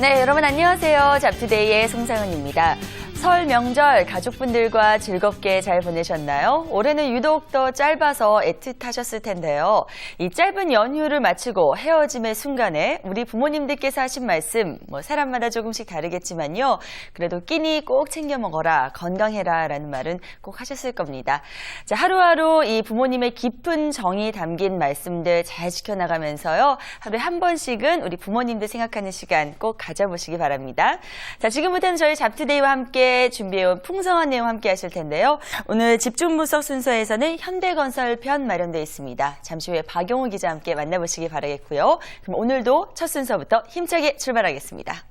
네, 여러분 안녕하세요. 잡투데이의 송상은입니다. 설 명절 가족분들과 즐겁게 잘 보내셨나요? 올해는 유독 더 짧아서 애틋하셨을 텐데요. 이 짧은 연휴를 마치고 헤어짐의 순간에 우리 부모님들께서 하신 말씀, 사람마다 조금씩 다르겠지만요. 그래도 끼니 꼭 챙겨 먹어라, 건강해라 라는 말은 꼭 하셨을 겁니다. 자, 하루하루 이 부모님의 깊은 정이 담긴 말씀들 잘 지켜나가면서요. 하루에 한 번씩은 우리 부모님들 생각하는 시간 꼭 가져보시기 바랍니다. 자, 지금부터는 저희 잡투데이와 함께 준비해온 풍성한 내용 함께 하실 텐데요. 오늘 집중분석 순서에서는 현대건설 편 마련되어 있습니다. 잠시 후에 박용우 기자와 함께 만나보시기 바라겠고요. 그럼 오늘도 첫 순서부터 힘차게 출발하겠습니다.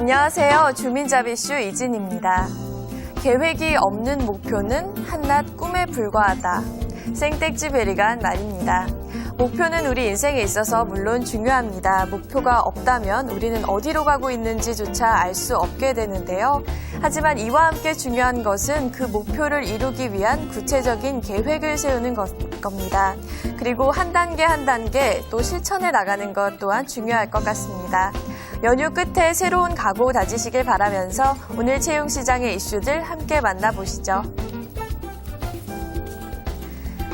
안녕하세요. 주민자비슈 이진입니다. 계획이 없는 목표는 한낱 꿈에 불과하다. 생택지 베리가 한 말입니다. 목표는 우리 인생에 있어서 물론 중요합니다. 목표가 없다면 우리는 어디로 가고 있는지조차 알 수 없게 되는데요. 하지만 이와 함께 중요한 것은 그 목표를 이루기 위한 구체적인 계획을 세우는 겁니다. 그리고 한 단계 또 실천해 나가는 것 또한 중요할 것 같습니다. 연휴 끝에 새로운 각오 다지시길 바라면서 오늘 채용시장의 이슈들 함께 만나보시죠.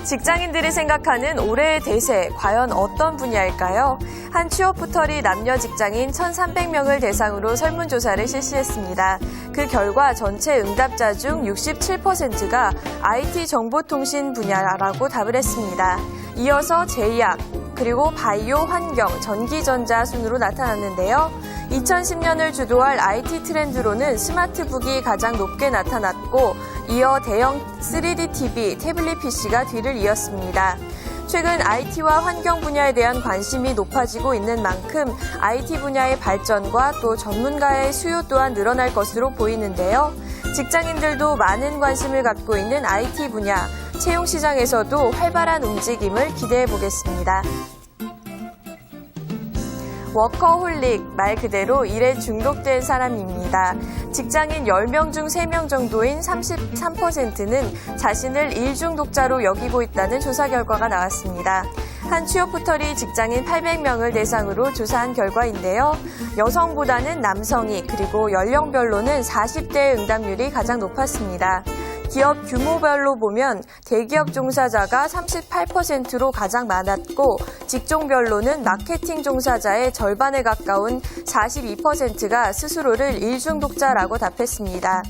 직장인들이 생각하는 올해의 대세, 과연 어떤 분야일까요? 한 취업포털이 남녀 직장인 1,300명을 대상으로 설문조사를 실시했습니다. 그 결과 전체 응답자 중 67%가 IT 정보통신 분야라고 답을 했습니다. 이어서 제약, 그리고 바이오, 환경, 전기전자 순으로 나타났는데요. 2010년을 주도할 IT 트렌드로는 스마트북이 가장 높게 나타났고 이어 대형 3D TV, 태블릿 PC가 뒤를 이었습니다. 최근 IT와 환경 분야에 대한 관심이 높아지고 있는 만큼 IT 분야의 발전과 또 전문가의 수요 또한 늘어날 것으로 보이는데요. 직장인들도 많은 관심을 갖고 있는 IT 분야, 채용시장에서도 활발한 움직임을 기대해 보겠습니다. 워커홀릭, 말 그대로 일에 중독된 사람입니다. 직장인 10명 중 3명 정도인 33%는 자신을 일 중독자로 여기고 있다는 조사 결과가 나왔습니다. 한 취업포털이 직장인 800명을 대상으로 조사한 결과인데요. 여성보다는 남성이 그리고 연령별로는 40대의 응답률이 가장 높았습니다. 기업 규모별로 보면 대기업 종사자가 38%로 가장 많았고 직종별로는 마케팅 종사자의 절반에 가까운 42%가 스스로를 일중독자라고 답했습니다.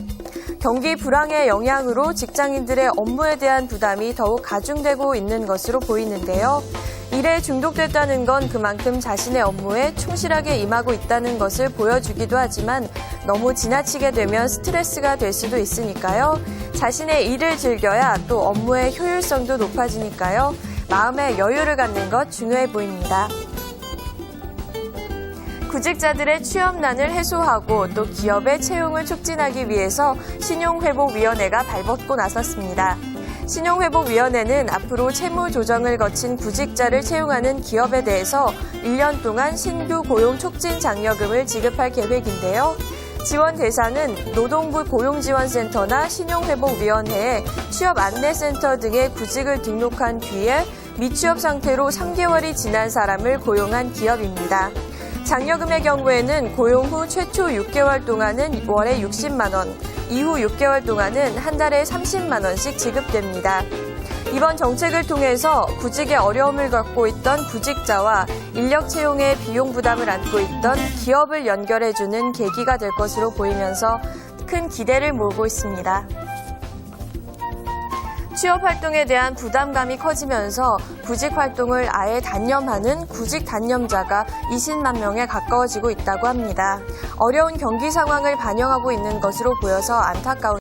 경기 불황의 영향으로 직장인들의 업무에 대한 부담이 더욱 가중되고 있는 것으로 보이는데요. 일에 중독됐다는 건 그만큼 자신의 업무에 충실하게 임하고 있다는 것을 보여주기도 하지만 너무 지나치게 되면 스트레스가 될 수도 있으니까요. 자신의 일을 즐겨야 또 업무의 효율성도 높아지니까요. 마음의 여유를 갖는 것 중요해 보입니다. 구직자들의 취업난을 해소하고 또 기업의 채용을 촉진하기 위해서 신용회복위원회가 발벗고 나섰습니다. 신용회복위원회는 앞으로 채무 조정을 거친 구직자를 채용하는 기업에 대해서 1년 동안 신규 고용 촉진 장려금을 지급할 계획인데요. 지원 대상은 노동부 고용지원센터나 신용회복위원회에 취업안내센터 등의 구직을 등록한 뒤에 미취업 상태로 3개월이 지난 사람을 고용한 기업입니다. 장려금의 경우에는 고용 후 최초 6개월 동안은 월에 60만 원, 이후 6개월 동안은 한 달에 30만 원씩 지급됩니다. 이번 정책을 통해서 구직에 어려움을 겪고 있던 구직자와 인력 채용의 비용 부담을 안고 있던 기업을 연결해주는 계기가 될 것으로 보이면서 큰 기대를 모으고 있습니다. 취업 활동에 대한 부담감이 커지면서 구직 활동을 아예 단념하는 구직 단념자가 20만 명에 가까워지고 있다고 합니다. 어려운 경기 상황을 반영하고 있는 것으로 보여서 안타까운